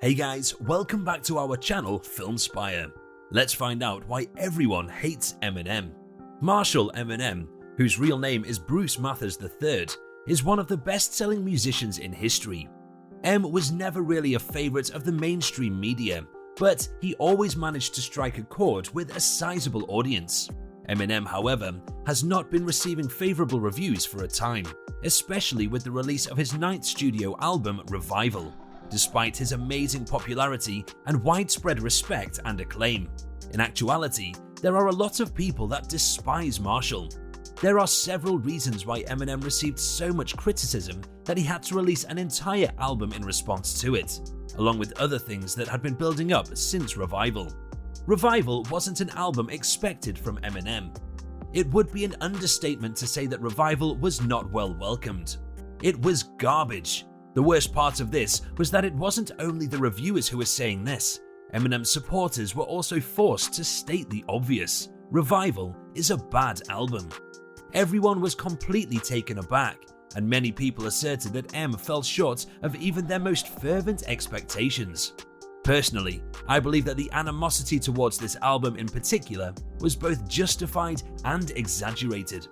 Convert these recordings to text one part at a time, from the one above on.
Hey guys, welcome back to our channel Film Spire. Let's find out why everyone hates Eminem. Marshall Eminem, whose real name is Bruce Mathers III, is one of the best-selling musicians in history. M was never really a favorite of the mainstream media, but he always managed to strike a chord with a sizable audience. Eminem, however, has not been receiving favorable reviews for a time, especially with the release of his 9th studio album, Revival, despite his amazing popularity and widespread respect and acclaim. In actuality, there are a lot of people that despise Marshall. There are several reasons why Eminem received so much criticism that he had to release an entire album in response to it, along with other things that had been building up since Revival. Revival wasn't an album expected from Eminem. It would be an understatement to say that Revival was not well welcomed. It was garbage. The worst part of this was that it wasn't only the reviewers who were saying this. Eminem's supporters were also forced to state the obvious: Revival is a bad album. Everyone was completely taken aback, and many people asserted that M fell short of even their most fervent expectations. Personally, I believe that the animosity towards this album in particular was both justified and exaggerated.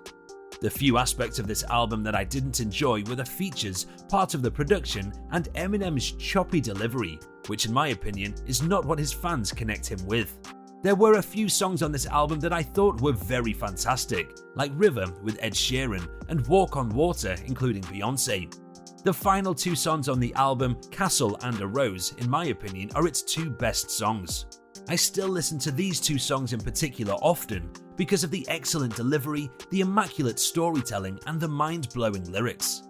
The few aspects of this album that I didn't enjoy were the features, part of the production, and Eminem's choppy delivery, which in my opinion is not what his fans connect him with. There were a few songs on this album that I thought were very fantastic, like River with Ed Sheeran and Walk on Water including Beyoncé. The final 2 songs on the album, Castle and A Rose, in my opinion are its 2 best songs. I still listen to these 2 songs in particular often because of the excellent delivery, the immaculate storytelling, and the mind-blowing lyrics.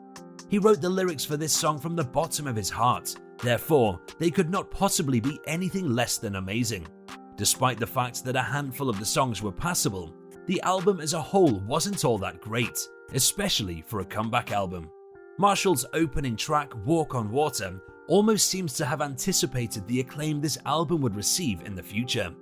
He wrote the lyrics for this song from the bottom of his heart, therefore they could not possibly be anything less than amazing. Despite the fact that a handful of the songs were passable, the album as a whole wasn't all that great, especially for a comeback album. Marshall's opening track, Walk on Water, almost seems to have anticipated the acclaim this album would receive in the future.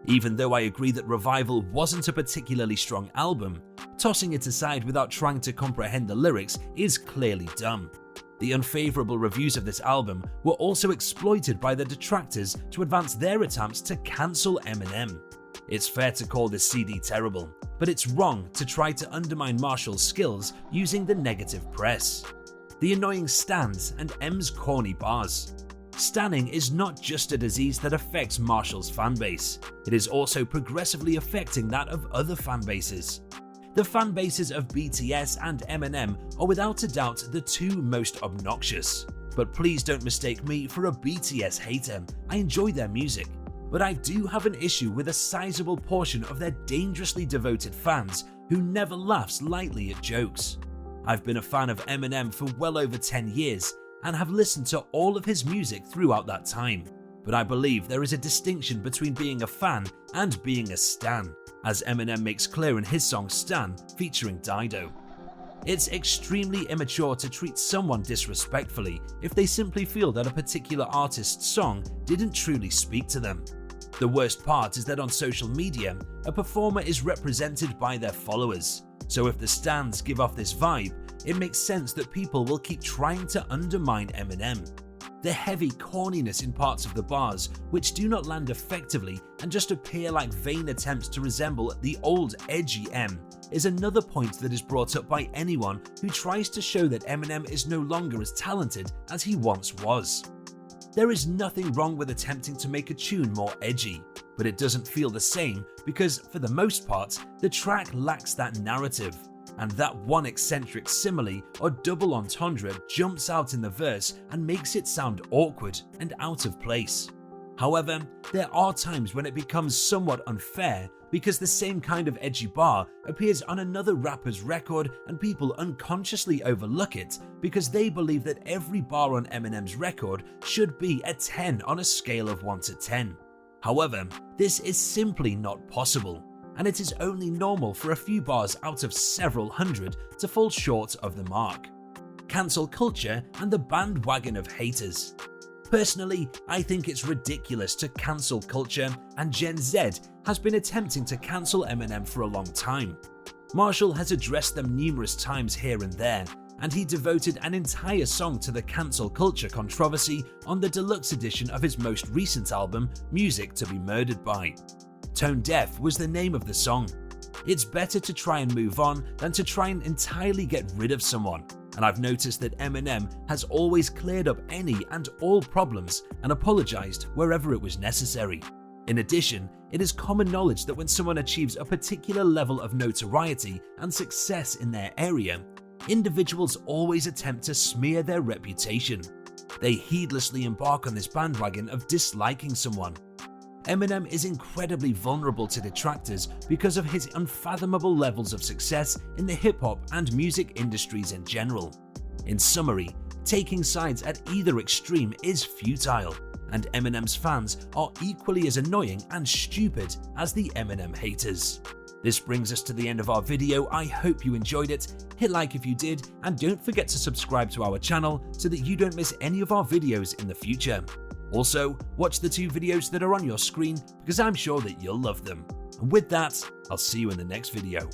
Even though I agree that Revival wasn't a particularly strong album, tossing it aside without trying to comprehend the lyrics is clearly dumb. The unfavorable reviews of this album were also exploited by the detractors to advance their attempts to cancel Eminem. It's fair to call this CD terrible, but it's wrong to try to undermine Marshall's skills using the negative press. The annoying stans and M's corny bars. Stanning is not just a disease that affects Marshall's fanbase, it is also progressively affecting that of other fanbases. The fanbases of BTS and Eminem are without a doubt the 2 most obnoxious. But please don't mistake me for a BTS hater, I enjoy their music. But I do have an issue with a sizable portion of their dangerously devoted fans who never laughs lightly at jokes. I've been a fan of Eminem for well over 10 years and have listened to all of his music throughout that time, but I believe there is a distinction between being a fan and being a stan, as Eminem makes clear in his song Stan featuring Dido. It's extremely immature to treat someone disrespectfully if they simply feel that a particular artist's song didn't truly speak to them. The worst part is that on social media, a performer is represented by their followers, so if the stans give off this vibe, it makes sense that people will keep trying to undermine Eminem. The heavy corniness in parts of the bars, which do not land effectively and just appear like vain attempts to resemble the old edgy M, is another point that is brought up by anyone who tries to show that Eminem is no longer as talented as he once was. There is nothing wrong with attempting to make a tune more edgy, but it doesn't feel the same because, for the most part, the track lacks that narrative, and that one eccentric simile or double entendre jumps out in the verse and makes it sound awkward and out of place. However, there are times when it becomes somewhat unfair because the same kind of edgy bar appears on another rapper's record and people unconsciously overlook it because they believe that every bar on Eminem's record should be a 10 on a scale of 1 to 10. However, this is simply not possible, and it is only normal for a few bars out of several hundred to fall short of the mark. Cancel culture and the bandwagon of haters. Personally, I think it's ridiculous to cancel culture, and Gen Z has been attempting to cancel Eminem for a long time. Marshall has addressed them numerous times here and there, and he devoted an entire song to the cancel culture controversy on the deluxe edition of his most recent album, Music to Be Murdered By. Tone Deaf was the name of the song. It's better to try and move on than to try and entirely get rid of someone, and I've noticed that Eminem has always cleared up any and all problems and apologized wherever it was necessary. In addition, it is common knowledge that when someone achieves a particular level of notoriety and success in their area, individuals always attempt to smear their reputation. They heedlessly embark on this bandwagon of disliking someone. Eminem is incredibly vulnerable to detractors because of his unfathomable levels of success in the hip-hop and music industries in general. In summary, taking sides at either extreme is futile, and Eminem's fans are equally as annoying and stupid as the Eminem haters. This brings us to the end of our video. I hope you enjoyed it. Hit like if you did, and don't forget to subscribe to our channel so that you don't miss any of our videos in the future. Also, watch the 2 videos that are on your screen because I'm sure that you'll love them. And with that, I'll see you in the next video.